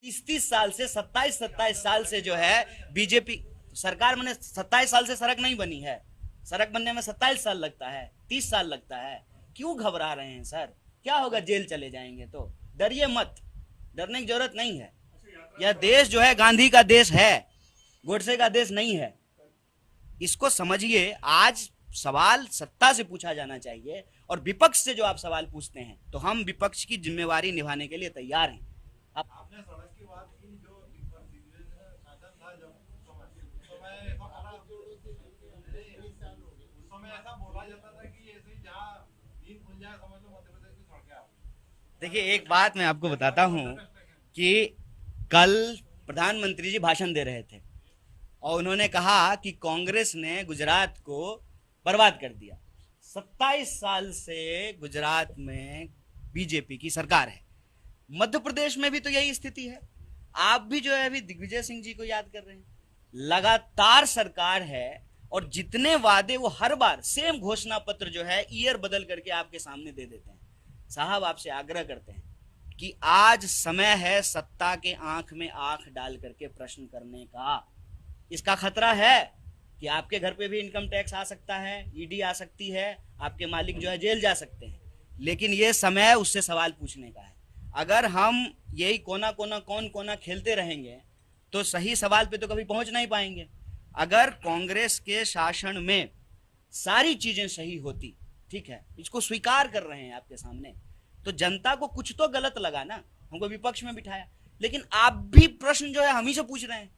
30 साल से 27 साल से जो है बीजेपी सरकार मैंने 27 साल से सड़क नहीं बनी है। सड़क बनने में 27 साल लगता है, 30 साल लगता है। क्यों घबरा रहे हैं सर? क्या होगा, जेल चले जाएंगे तो? डरिए मत, डरने की जरूरत नहीं है। यह देश जो है गांधी का देश है, गोडसे का देश नहीं है। इसको समझिए। आज सवाल सत्ता से पूछा जाना चाहिए और विपक्ष से जो आप सवाल पूछते हैं तो हम विपक्ष की जिम्मेवारी निभाने के लिए तैयार हैं। आपने सड़क की बात की, जो शासन था जब उस समय ऐसा बोला जाता था कि ऐसे ही जहाँ नींद खुल जाए समझ लो मध्य प्रदेश की सड़कें आप। देखिए, एक बात मैं आपको बताता हूं कि कल प्रधानमंत्री जी भाषण दे रहे थे और उन्होंने कहा कि कांग्रेस ने गुजरात को बर्बाद कर दिया। 27 साल से गुजरात में बीजेपी की सरकार है। मध्य प्रदेश में भी तो यही स्थिति है। आप भी जो है अभी दिग्विजय सिंह जी को याद कर रहे हैं। लगातार सरकार है और जितने वादे वो हर बार सेम घोषणा पत्र जो है ईयर बदल करके आपके सामने दे देते हैं। साहब, आपसे आग्रह करते हैं कि आज समय है सत्ता के आंख में आंख डाल करके प्रश्न करने का। इसका खतरा है कि आपके घर पे भी इनकम टैक्स आ सकता है, ईडी आ सकती है, आपके मालिक जो है जेल जा सकते हैं। लेकिन ये समय उससे सवाल पूछने का है। अगर हम यही कोना कोना कौन कोना खेलते रहेंगे तो सही सवाल पे तो कभी पहुंच नहीं पाएंगे। अगर कांग्रेस के शासन में सारी चीजें सही होती, ठीक है, इसको स्वीकार कर रहे हैं आपके सामने, तो जनता को कुछ तो गलत लगा ना, हमको विपक्ष में बिठाया। लेकिन आप भी प्रश्न जो है हम ही से पूछ रहे हैं।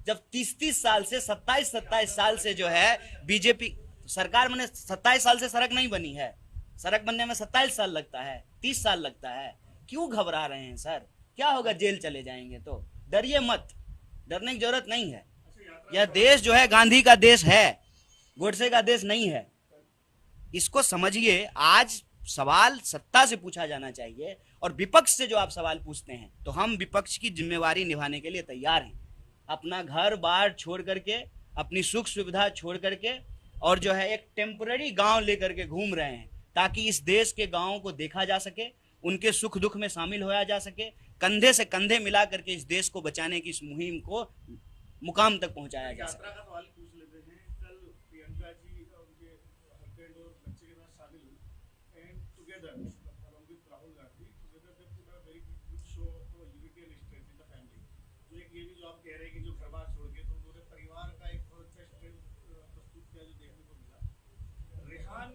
जब 30 साल से 27 साल से जो है बीजेपी सरकार मैंने 27 साल से सड़क नहीं बनी है। सड़क बनने में 27 साल लगता है, 30 साल लगता है। क्यों घबरा रहे हैं सर? क्या होगा, जेल चले जाएंगे तो? डरिए मत, डरने की जरूरत नहीं है। यह देश जो है गांधी का देश है, गोडसे का देश नहीं है। इसको समझिए। आज सवाल सत्ता से पूछा जाना चाहिए और विपक्ष से जो आप सवाल पूछते हैं तो हम विपक्ष की जिम्मेवारी निभाने के लिए तैयार हैं। अपना घर बार छोड़ करके, अपनी सुख सुविधा छोड़ करके और जो है एक टेम्पररी गांव लेकर के घूम रहे हैं ताकि इस देश के गांवों को देखा जा सके, उनके सुख दुख में शामिल होया जा सके, कंधे से कंधे मिला करके इस देश को बचाने की इस मुहिम को मुकाम तक पहुंचाया जा सके। यात्रा का सवाल पूछ लेते हैं। कल प्रियंका जी उनके हस्बैंड और बच्चे के साथ शामिल हुई and together along with Rahul Gandhi together they put a very good show unity and strength in the family. तो एक ये भी जो आप कह रहे हैं कि जो घर बार छोड़ के तो उन्होंने परिवार का एक बहुत अच्छा स्ट्रेंथ प्रस्तुत किया जो देखने को मिला। रेहान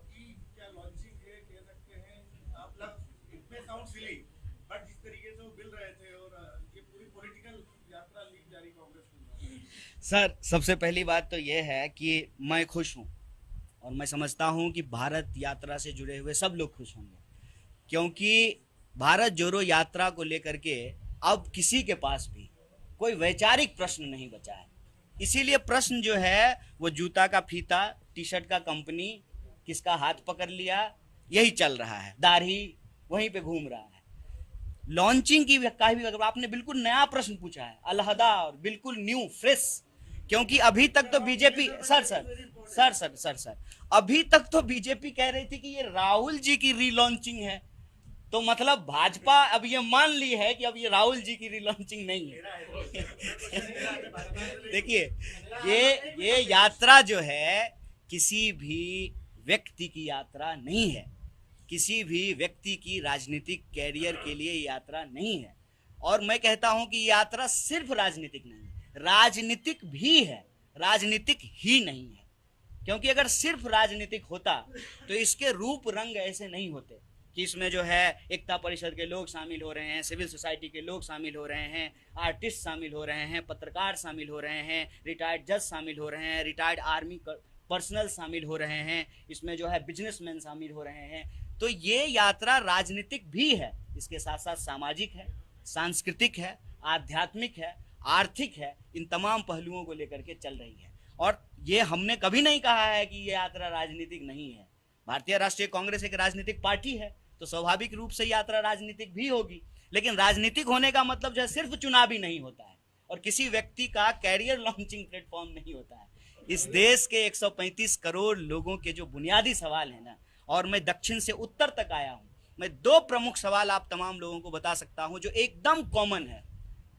की क्या लॉन्चिंग है कह सकते हैं आप? लग it may sound silly but जिस तरीके से वो मिल रहे थे और ये पूरी पॉलिटिकल यात्रा ली जा रही कांग्रेस की। सर, सबसे पहली बात तो यह है कि मैं खुश हूं और मैं समझता हूं कि भारत यात्रा से जुड़े हुए सब लोग खुश होंगे, क्योंकि भारत जोड़ो यात्रा को लेकर के अब किसी के पास भी कोई वैचारिक प्रश्न नहीं बचा है। इसीलिए प्रश्न जो है वो जूता का फीता, टी शर्ट का कंपनी, किसका हाथ पकड़ लिया, यही चल रहा है। दाढ़ी वहीं पे घूम रहा है। लॉन्चिंग की का भी अगर आपने बिल्कुल नया प्रश्न पूछा है, अलहदा और बिल्कुल न्यू फ्रेश, क्योंकि अभी तक तो बीजेपी सर अभी तक तो बीजेपी कह रही थी कि ये राहुल जी की रीलॉन्चिंग है। तो मतलब भाजपा अब ये मान ली है कि अब ये राहुल जी की रीलॉन्चिंग नहीं है। देखिए, ये यात्रा जो है किसी भी व्यक्ति की यात्रा नहीं है, किसी भी व्यक्ति की राजनीतिक कैरियर के लिए यात्रा नहीं है। और मैं कहता हूं कि यात्रा सिर्फ राजनीतिक नहीं है, राजनीतिक भी है, राजनीतिक ही नहीं है। क्योंकि अगर सिर्फ राजनीतिक होता तो इसके रूप रंग ऐसे नहीं होते कि इसमें जो है एकता परिषद के लोग शामिल हो रहे हैं, सिविल सोसाइटी के लोग शामिल हो रहे हैं, आर्टिस्ट शामिल हो रहे हैं, पत्रकार शामिल हो रहे हैं, रिटायर्ड जज शामिल हो रहे हैं, रिटायर्ड आर्मी पर्सनल शामिल हो रहे हैं, इसमें जो है बिजनेसमैन शामिल हो रहे हैं। तो ये यात्रा राजनीतिक भी है, इसके साथ साथ सामाजिक है, सांस्कृतिक है, आध्यात्मिक है, आर्थिक है। इन तमाम पहलुओं को लेकर के चल रही है और ये हमने कभी नहीं कहा है कि ये यात्रा राजनीतिक नहीं है। भारतीय राष्ट्रीय कांग्रेस एक राजनीतिक पार्टी है तो स्वाभाविक रूप से यात्रा राजनीतिक भी होगी। लेकिन राजनीतिक होने का मतलब जो है सिर्फ चुनावी नहीं होता है और किसी व्यक्ति का कैरियर लॉन्चिंग प्लेटफॉर्म नहीं होता है। इस देश के 135 करोड़ लोगों के जो बुनियादी सवाल है ना, और मैं दक्षिण से उत्तर तक आया हूं, मैं 2 प्रमुख सवाल आप तमाम लोगों को बता सकता हूं जो एकदम कॉमन है।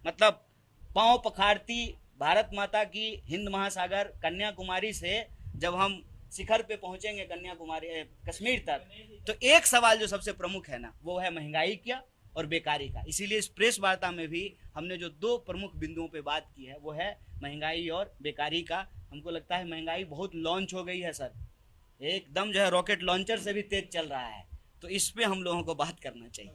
मतलब पांव पखाड़ती भारत माता की हिंद महासागर कन्याकुमारी से जब हम शिखर पे पहुंचेंगे कन्याकुमारी कश्मीर तक, तो एक सवाल जो सबसे प्रमुख है ना, वो है महंगाई का और बेकारी का। इसीलिए इस प्रेस वार्ता में भी हमने जो दो प्रमुख बिंदुओं पे बात की है वो है महंगाई और बेकारी का। हमको लगता है महंगाई बहुत लॉन्च हो गई है सर, एकदम जो है रॉकेट लॉन्चर से भी तेज चल रहा है, तो इस पे हम लोगों को बात करना चाहिए।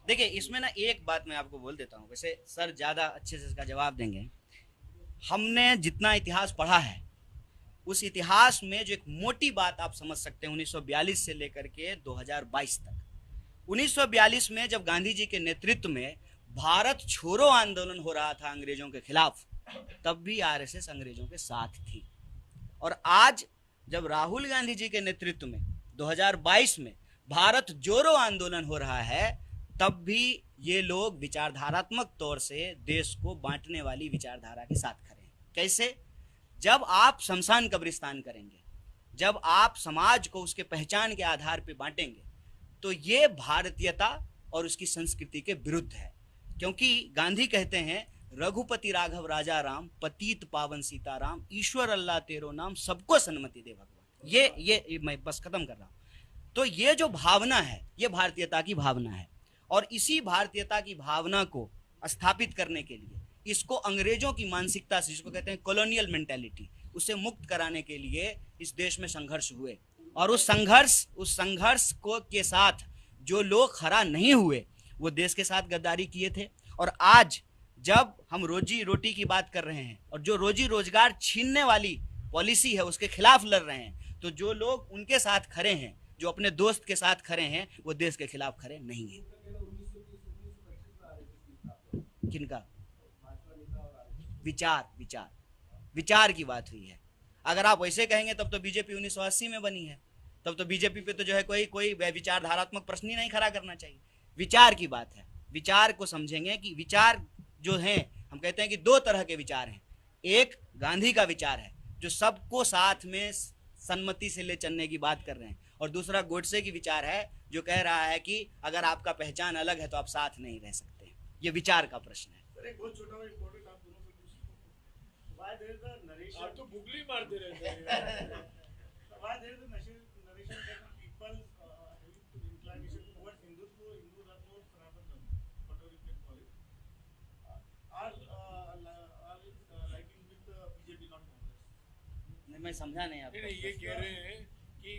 देखिए इसमें ना एक बात मैं आपको बोल देता हूँ, वैसे सर ज़्यादा अच्छे से इसका जवाब देंगे। हमने जितना इतिहास पढ़ा है उस इतिहास में जो एक मोटी बात आप समझ सकते हैं 1942 से लेकर के 2022 तक। 1942 में जब गांधी जी के नेतृत्व में भारत छोड़ो आंदोलन हो रहा था अंग्रेजों के खिलाफ, तब भी आरएसएस अंग्रेजों के साथ थी। और आज जब राहुल गांधी जी के नेतृत्व में 2022 में भारत जोड़ो आंदोलन हो रहा है, तब भी ये लोग विचारधारात्मक तौर से देश को बांटने वाली विचारधारा के साथ खड़े हैं। कैसे? जब आप शमशान कब्रिस्तान करेंगे, जब आप समाज को उसके पहचान के आधार पर बांटेंगे, तो ये भारतीयता और उसकी संस्कृति के विरुद्ध है। क्योंकि गांधी कहते हैं रघुपति राघव राजा राम, पतित पावन सीताराम, ईश्वर अल्लाह तेरो नाम, सबको सन्मति दे भगवान। ये मैं बस खत्म कर रहा हूं। तो ये जो भावना है ये भारतीयता की भावना है, और इसी भारतीयता की भावना को स्थापित करने के लिए, इसको अंग्रेजों की मानसिकता से, जिसको कहते हैं कॉलोनियल मेंटेलिटी, उसे मुक्त कराने के लिए इस देश में संघर्ष हुए। और उस संघर्ष को के साथ जो लोग खड़ा नहीं हुए वो देश के साथ गद्दारी किए थे। और आज जब हम रोजी रोटी की बात कर रहे हैं और जो रोजी रोजगार छीनने वाली पॉलिसी है उसके खिलाफ लड़ रहे हैं, तो जो लोग उनके साथ खड़े हैं, जो अपने दोस्त के साथ खड़े हैं, वो देश के खिलाफ खड़े नहीं है। किनका? विचार की बात हुई है। अगर आप वैसे कहेंगे तब तो बीजेपी 1980 में बनी है, तब तो बीजेपी पे तो जो है कोई विचारधारात्मक प्रश्न ही नहीं खड़ा करना चाहिए। विचार की बात है, विचार को समझेंगे कि विचार जो है, हम कहते हैं कि दो तरह के विचार हैं। एक गांधी का विचार है जो सबको साथ में सन्मति से ले चलने की बात कर रहे हैं, और दूसरा गोडसे की विचार है जो कह रहा है कि अगर आपका पहचान अलग है तो आप साथ नहीं रह सकते। ये विचार का प्रश्न है। सर एक बहुत छोटा और इम्पोर्टेंट आप दोनों से पूछूं, why there is the narration, आप तो बुगली मारते रहते हैं, why there is the narration that people having inclination towards Hindutva, Hindu dharma और Sanatan Dharma, whatever you can call it, are liking with BJP not Congress. नहीं, मैं समझा नहीं आप। नहीं, ये कह रहे हैं कि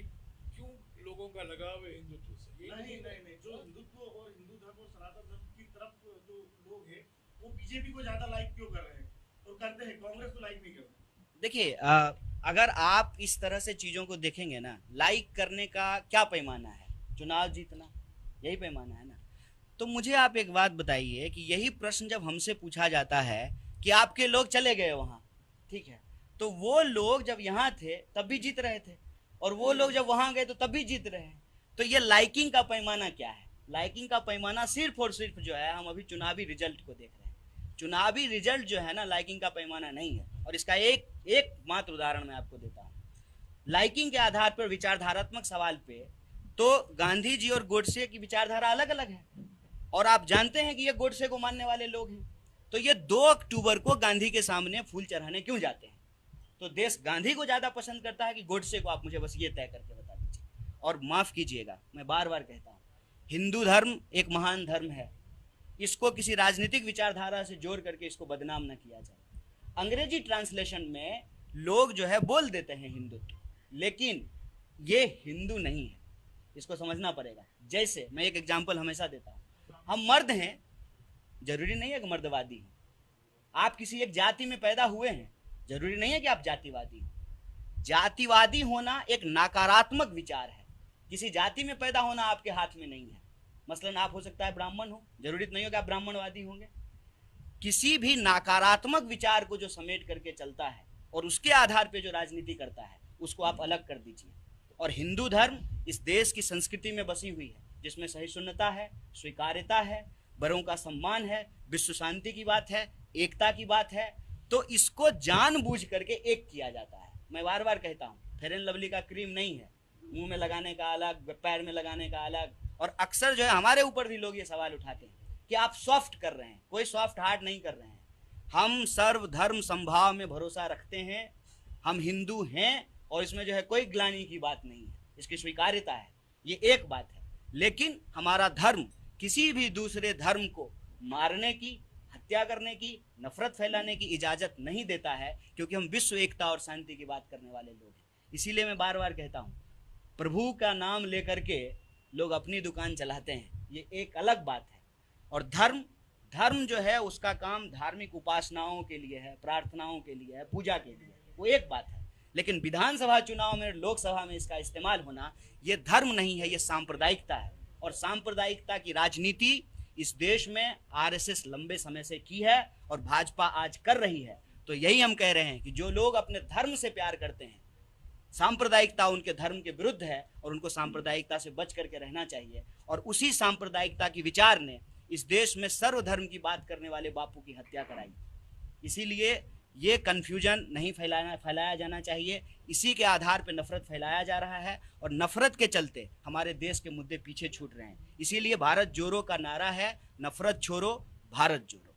क्यों लोगों का लगाव है हिंदुत्व से। नहीं, जो हिंदुत्व और हिंदू धर्म और सनातन धर्म की तरफ जो लोग हैं वो बीजेपी को ज्यादा लाइक क्यों कर रहे हैं, और करते हैं, कांग्रेस को लाइक नहीं कर रहे? देखिए अगर आप इस तरह से चीज़ों को देखेंगे ना, लाइक करने का क्या पैमाना है? चुनाव जीतना, यही पैमाना है ना। तो मुझे आप एक बात बताइए कि यही प्रश्न जब हमसे पूछा जाता है कि आपके लोग चले गए वहाँ, ठीक है, तो वो लोग जब यहाँ थे तब भी जीत रहे थे, और वो लोग जब वहाँ गए तो तब भी जीत रहे हैं। तो ये लाइकिंग का पैमाना क्या है? लाइकिंग का पैमाना सिर्फ और सिर्फ जो है, हम अभी चुनावी रिजल्ट को देख रहे हैं। चुनावी रिजल्ट जो है ना, लाइकिंग का पैमाना नहीं है। और इसका एक मात्र उदाहरण मैं आपको देता हूँ। लाइकिंग के आधार पर विचारधारात्मक सवाल पे तो गांधी जी और गोडसे की विचारधारा अलग अलग है, और आप जानते हैं कि ये गोडसे को मानने वाले लोग हैं। तो ये 2 अक्टूबर को गांधी के सामने फूल चढ़ाने क्यों जाते हैं? तो देश गांधी को ज्यादा पसंद करता है कि गोडसे को? आप मुझे बस ये तय करके बता दीजिए। और माफ कीजिएगा, मैं बार बार कहता हूँ, हिंदू धर्म एक महान धर्म है, इसको किसी राजनीतिक विचारधारा से जोड़ करके इसको बदनाम न किया जाए। अंग्रेजी ट्रांसलेशन में लोग जो है बोल देते हैं हिंदुत्व, लेकिन ये हिंदू नहीं है, इसको समझना पड़ेगा। जैसे मैं एक एग्जांपल हमेशा देता हूँ, हम मर्द हैं, जरूरी नहीं है कि मर्दवादी हो। आप किसी एक जाति में पैदा हुए हैं, जरूरी नहीं है कि आप जातिवादी हो। जातिवादी होना एक नकारात्मक विचार है। किसी जाति में पैदा होना आपके हाथ में नहीं है। मसलन आप हो सकता है ब्राह्मण हो, जरूरी नहीं हो कि आप ब्राह्मणवादी होंगे। किसी भी नकारात्मक विचार को जो समेट करके चलता है और उसके आधार पे जो राजनीति करता है, उसको आप अलग कर दीजिए। और हिंदू धर्म इस देश की संस्कृति में बसी हुई है, जिसमें सहिष्णुता है, स्वीकार्यता है, बड़ों का सम्मान है, विश्व शांति की बात है, एकता की बात है, तो इसको जानबूझ करके एक किया जाता है। मैं बार बार कहता हूँ, फेयर एंड लवली का क्रीम नहीं है, मुंह में लगाने का अलग, पैर में लगाने का अलग। और अक्सर जो है हमारे ऊपर भी लोग ये सवाल उठाते हैं कि आप सॉफ्ट कर रहे हैं। कोई सॉफ्ट हार्ट नहीं कर रहे हैं। हम सर्वधर्म संभाव में भरोसा रखते हैं, हम हिंदू हैं, और इसमें जो है कोई ग्लानि की बात नहीं है, इसकी स्वीकार्यता है, ये एक बात है। लेकिन हमारा धर्म किसी भी दूसरे धर्म को मारने की, हत्या करने की, नफरत फैलाने की इजाजत नहीं देता है, क्योंकि हम विश्व एकता और शांति की बात करने वाले लोग हैं। इसीलिए मैं बार बार कहता हूँ, प्रभु का नाम लेकर के लोग अपनी दुकान चलाते हैं, ये एक अलग बात है। और धर्म जो है उसका काम धार्मिक उपासनाओं के लिए है, प्रार्थनाओं के लिए है, पूजा के लिए है, वो एक बात है। लेकिन विधानसभा चुनाव में, लोकसभा में इसका इस्तेमाल होना, ये धर्म नहीं है, ये सांप्रदायिकता है। और सांप्रदायिकता की राजनीति इस देश में आरएसएस लंबे समय से की है और भाजपा आज कर रही है। तो यही हम कह रहे हैं कि जो लोग अपने धर्म से प्यार करते हैं, सांप्रदायिकता उनके धर्म के विरुद्ध है और उनको सांप्रदायिकता से बच करके रहना चाहिए। और उसी सांप्रदायिकता की विचार ने इस देश में सर्वधर्म की बात करने वाले बापू की हत्या कराई। इसीलिए ये कन्फ्यूजन नहीं फैलाया जाना चाहिए। इसी के आधार पर नफरत फैलाया जा रहा है और नफरत के चलते हमारे देश के मुद्दे पीछे छूट रहे हैं। इसीलिए भारत जोड़ो का नारा है, नफरत छोड़ो, भारत जोड़ो।